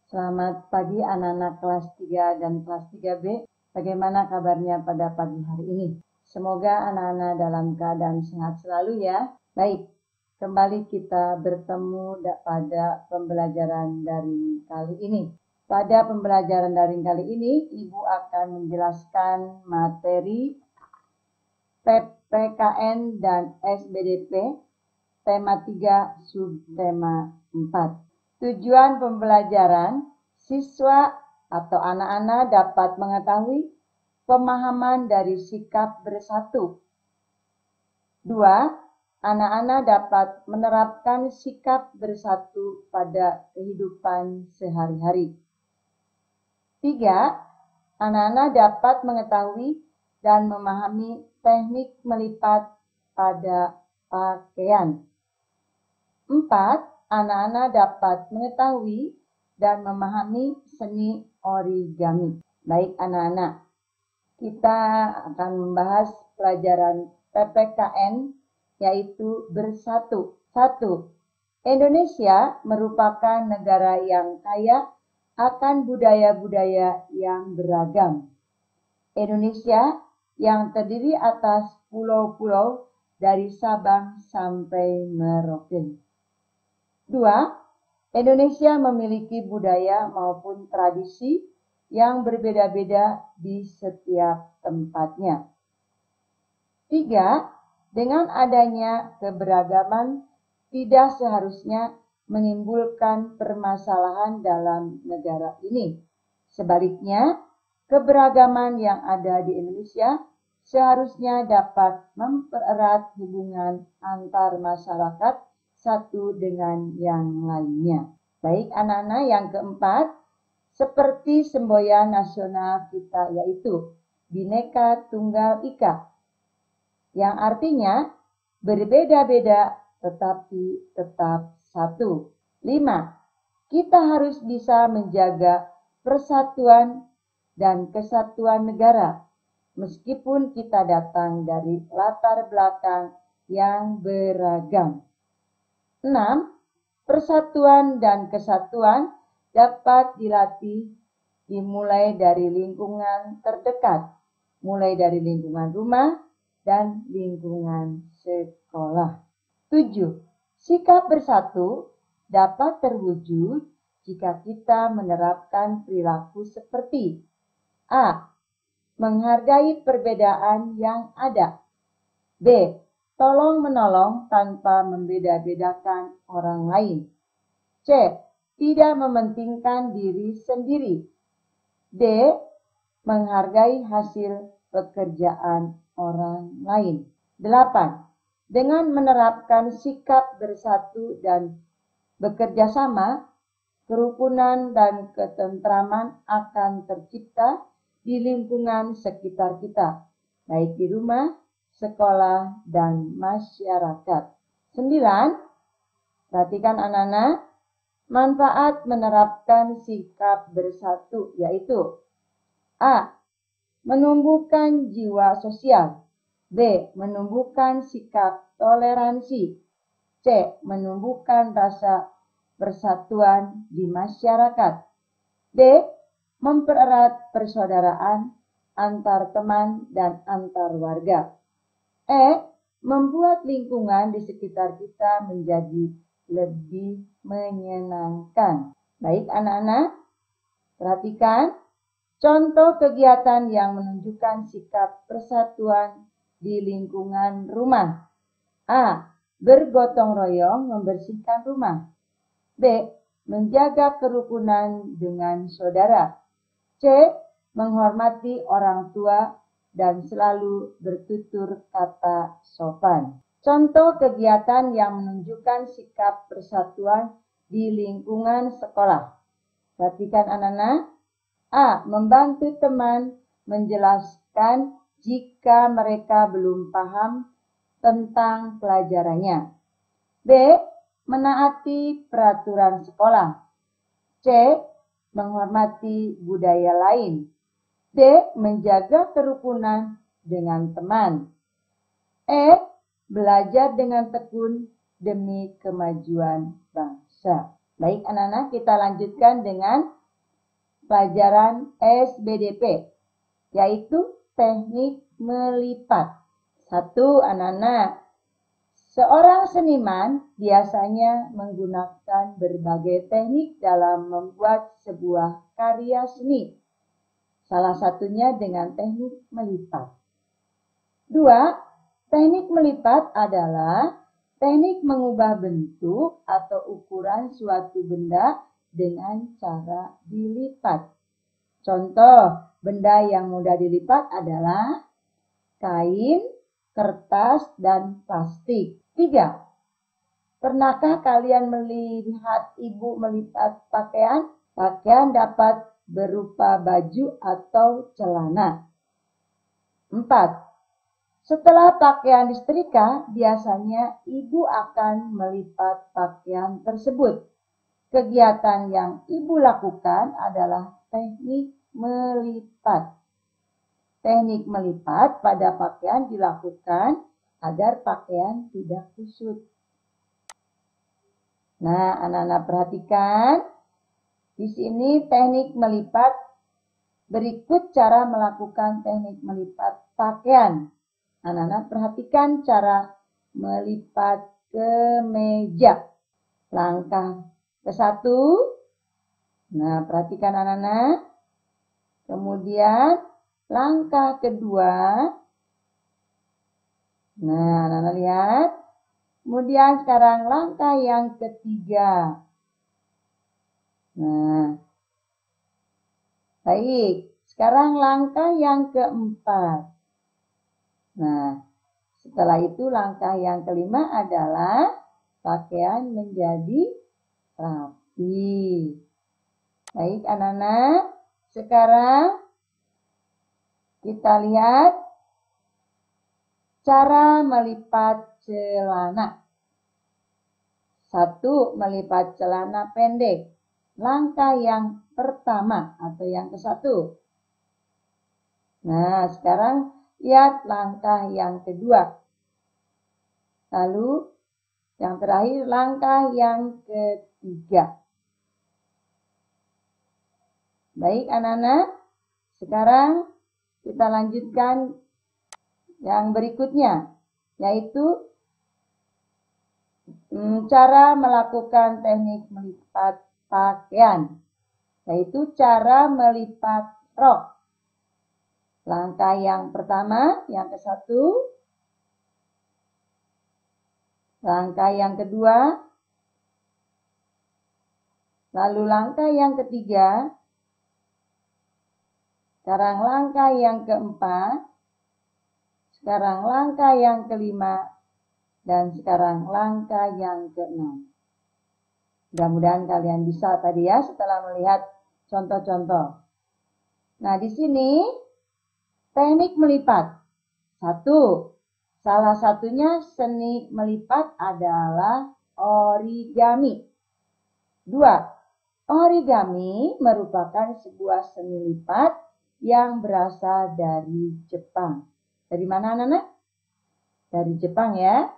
Selamat pagi anak-anak kelas 3 dan kelas 3B. Bagaimana kabarnya pada pagi hari ini? Semoga anak-anak dalam keadaan sehat selalu ya. Baik, kembali kita bertemu pada pembelajaran daring kali ini. Pada pembelajaran daring kali ini, Ibu akan menjelaskan materi PPKN dan SBDP, tema 3, subtema 4. Tujuan pembelajaran, siswa atau anak-anak dapat mengetahui pemahaman dari sikap bersatu. 2. Anak-anak dapat menerapkan sikap bersatu pada kehidupan sehari-hari. 3. Anak-anak dapat mengetahui dan memahami teknik melipat pada pakaian. 4. Anak-anak dapat mengetahui dan memahami seni origami. Baik anak-anak, kita akan membahas pelajaran PPKN yaitu bersatu. 1. Indonesia merupakan negara yang kaya akan budaya-budaya yang beragam. Indonesia yang terdiri atas pulau-pulau dari Sabang sampai Merauke. 2. Indonesia memiliki budaya maupun tradisi yang berbeda-beda di setiap tempatnya. 3. Dengan adanya keberagaman tidak seharusnya menimbulkan permasalahan dalam negara ini. Sebaliknya, keberagaman yang ada di Indonesia seharusnya dapat mempererat hubungan antar masyarakat satu dengan yang lainnya. Baik anak-anak, yang keempat, seperti semboyan nasional kita yaitu Bhinneka Tunggal Ika, yang artinya berbeda-beda tetapi tetap satu. 5. Kita harus bisa menjaga persatuan dan kesatuan negara meskipun kita datang dari latar belakang yang beragam. 6. Persatuan dan kesatuan dapat dilatih dimulai dari lingkungan terdekat, mulai dari lingkungan rumah dan lingkungan sekolah. 7. Sikap bersatu dapat terwujud jika kita menerapkan perilaku seperti A. Menghargai perbedaan yang ada. B. Tolong-menolong tanpa membeda-bedakan orang lain. C. Tidak mementingkan diri sendiri. D. Menghargai hasil pekerjaan orang lain. 8. Dengan menerapkan sikap bersatu dan bekerja sama, kerukunan dan ketentraman akan tercipta di lingkungan sekitar kita, baik di rumah, sekolah, dan masyarakat. 9. Perhatikan anak-anak, manfaat menerapkan sikap bersatu yaitu A. Menumbuhkan jiwa sosial. B. Menumbuhkan sikap toleransi. C. Menumbuhkan rasa persatuan di masyarakat. D. Mempererat persaudaraan antar teman dan antar warga. E. Membuat lingkungan di sekitar kita menjadi lebih menyenangkan. Baik anak-anak, perhatikan contoh kegiatan yang menunjukkan sikap persatuan di lingkungan rumah. A. Bergotong royong membersihkan rumah. B. Menjaga kerukunan dengan saudara. C. Menghormati orang tua dan selalu bertutur kata sopan. Contoh kegiatan yang menunjukkan sikap persatuan di lingkungan sekolah. Perhatikan anak-anak. A. Membantu teman menjelaskan jika mereka belum paham tentang pelajarannya. B. Menaati peraturan sekolah. C. Menghormati budaya lain. D. Menjaga kerukunan dengan teman. E. Belajar dengan tekun demi kemajuan bangsa. Baik anak-anak, kita lanjutkan dengan pelajaran SBDP, yaitu teknik melipat. 1. Anak-anak, seorang seniman biasanya menggunakan berbagai teknik dalam membuat sebuah karya seni. Salah satunya dengan teknik melipat. 2. Teknik melipat adalah teknik mengubah bentuk atau ukuran suatu benda dengan cara dilipat. Contoh benda yang mudah dilipat adalah kain, kertas, dan plastik. 3. Pernahkah kalian melihat ibu melipat pakaian? Pakaian dapat berupa baju atau celana. 4. Setelah pakaian disetrika, biasanya ibu akan melipat pakaian tersebut. Kegiatan yang ibu lakukan adalah teknik melipat. Teknik melipat pada pakaian dilakukan agar pakaian tidak kusut. Nah, anak-anak perhatikan. Di sini teknik melipat. Berikut cara melakukan teknik melipat pakaian. Anak-anak perhatikan cara melipat kemeja. Langkah ke-1. Nah, perhatikan anak-anak. Kemudian langkah kedua. Nah, anak-anak lihat. Kemudian sekarang langkah yang ketiga. Nah, baik. Sekarang langkah yang keempat. Nah, setelah itu langkah yang kelima adalah pakaian menjadi rapi. Baik anak-anak, sekarang kita lihat cara melipat celana. 1. Melipat celana pendek. Langkah yang pertama atau yang ke-1. Nah, sekarang lihat langkah yang kedua. Lalu yang terakhir langkah yang ketiga. Baik anak-anak, sekarang kita lanjutkan yang berikutnya, yaitu cara melakukan teknik melipat pakaian, yaitu cara melipat rok. Langkah yang pertama, yang ke-1. Langkah yang kedua. Lalu langkah yang ketiga. Sekarang langkah yang keempat. Sekarang langkah yang kelima. Dan sekarang langkah yang keenam. Mudah-mudahan kalian bisa tadi ya setelah melihat contoh-contoh. Nah, di sini teknik melipat. 1. Salah satunya seni melipat adalah origami. 2. Origami merupakan sebuah seni lipat yang berasal dari Jepang. Dari mana anak-anak? Dari Jepang ya.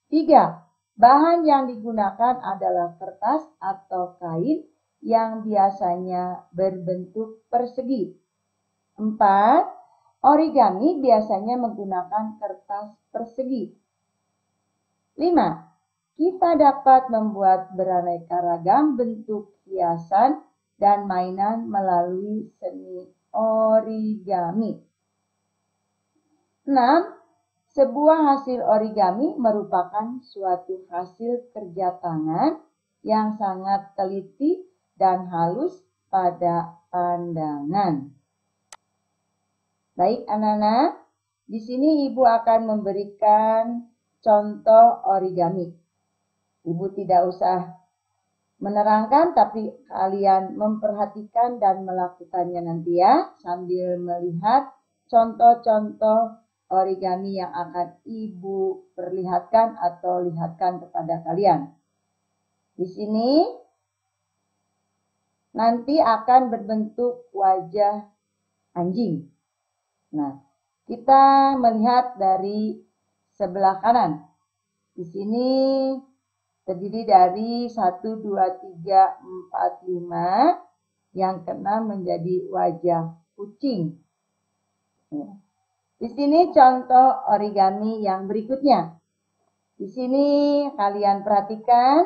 3. Bahan yang digunakan adalah kertas atau kain yang biasanya berbentuk persegi. 4. Origami biasanya menggunakan kertas persegi. 5. Kita dapat membuat beraneka ragam bentuk hiasan dan mainan melalui seni origami. 6. Sebuah hasil origami merupakan suatu hasil kerja tangan yang sangat teliti dan halus pada pandangan. Baik anak-anak, di sini ibu akan memberikan contoh origami. Ibu tidak usah menerangkan, tapi kalian memperhatikan dan melakukannya nanti ya, sambil melihat contoh-contoh origami yang akan ibu perlihatkan atau lihatkan kepada kalian. Di sini nanti akan berbentuk wajah anjing. Nah, kita melihat dari sebelah kanan. Di sini terdiri dari 1, 2, 3, 4, 5. Yang keenam menjadi wajah kucing. Di sini contoh origami yang berikutnya. Di sini kalian perhatikan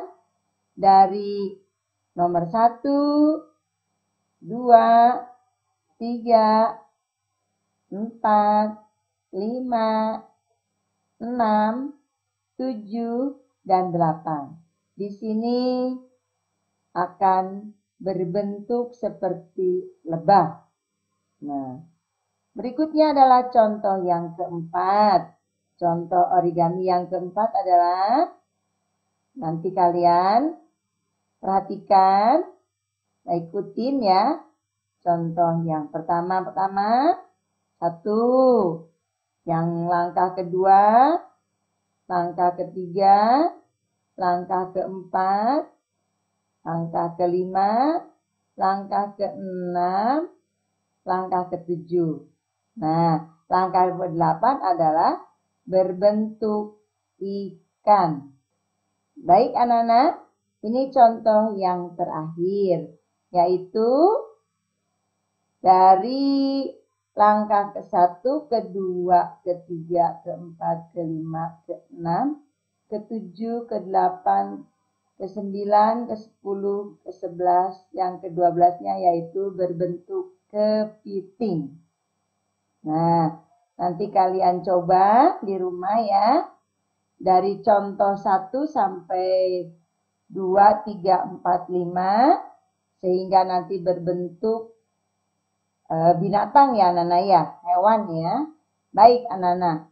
dari nomor 1, 2, 3, 4, 5, 6, 7, dan 8. Di sini akan berbentuk seperti lebah. Nah, berikutnya adalah contoh yang keempat. Contoh origami yang keempat adalah, nanti kalian perhatikan, ikutin ya. Contoh yang pertama, satu. Yang langkah kedua, langkah ketiga, langkah keempat, langkah kelima, langkah keenam, langkah ketujuh. Nah, langkah ke-8 adalah berbentuk ikan. Baik anak-anak, ini contoh yang terakhir, yaitu dari langkah ke-1, ke-2, ke-3, ke-4, ke-5, ke-6, ke-7, ke-8, ke-9, ke-10, ke-11, yang ke-12-nya yaitu berbentuk kepiting. Nah, nanti kalian coba di rumah ya. Dari contoh 1 sampai 2, 3, 4, 5. Sehingga nanti berbentuk binatang ya anak-anak ya, hewan ya. Baik anak-anak,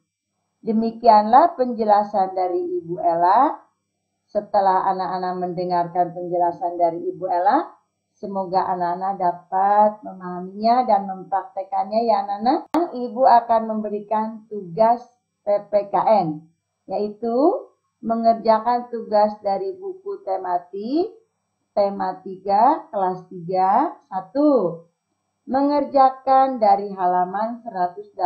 demikianlah penjelasan dari Ibu Ella. Setelah anak-anak mendengarkan penjelasan dari Ibu Ella, semoga anak-anak dapat memahaminya dan mempraktekannya ya anak-anak. Ibu akan memberikan tugas PPKN, yaitu mengerjakan tugas dari buku tematik, tema 3, kelas 3, 1. Mengerjakan dari halaman 188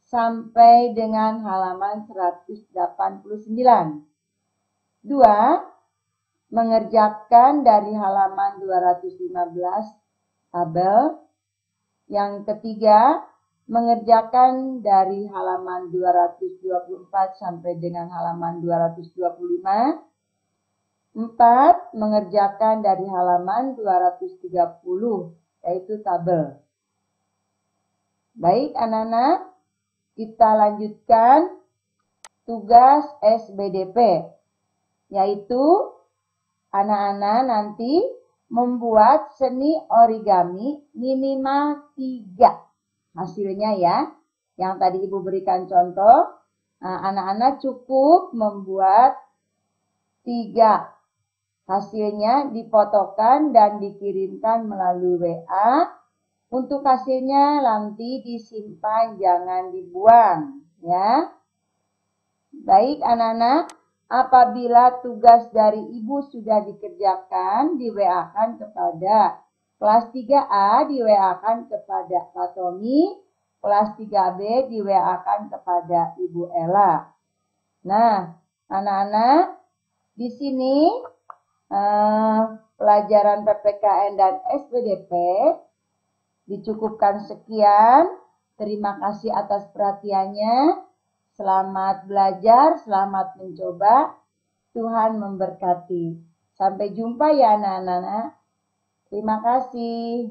sampai dengan halaman 189. 2. Mengerjakan dari halaman 215 tabel. Yang ketiga, mengerjakan dari halaman 224 sampai dengan halaman 225. 4. Mengerjakan dari halaman 230, yaitu tabel. Baik anak-anak, kita lanjutkan tugas SBDP, yaitu anak-anak nanti membuat seni origami minimal 3 hasilnya ya. Yang tadi Ibu berikan contoh, anak-anak cukup membuat 3. Hasilnya difotokan dan dikirimkan melalui WA. Untuk hasilnya nanti disimpan, jangan dibuang ya. Baik anak-anak, apabila tugas dari Ibu sudah dikerjakan, di WA-kan kepada kelas 3A, di WA-kan kepada Kak Tommy, kelas 3B di WA-kan kepada Ibu Ella. Nah, anak-anak, di sini pelajaran PPKN dan SPDP dicukupkan sekian. Terima kasih atas perhatiannya. Selamat belajar, selamat mencoba. Tuhan memberkati. Sampai jumpa ya anak-anak. Terima kasih.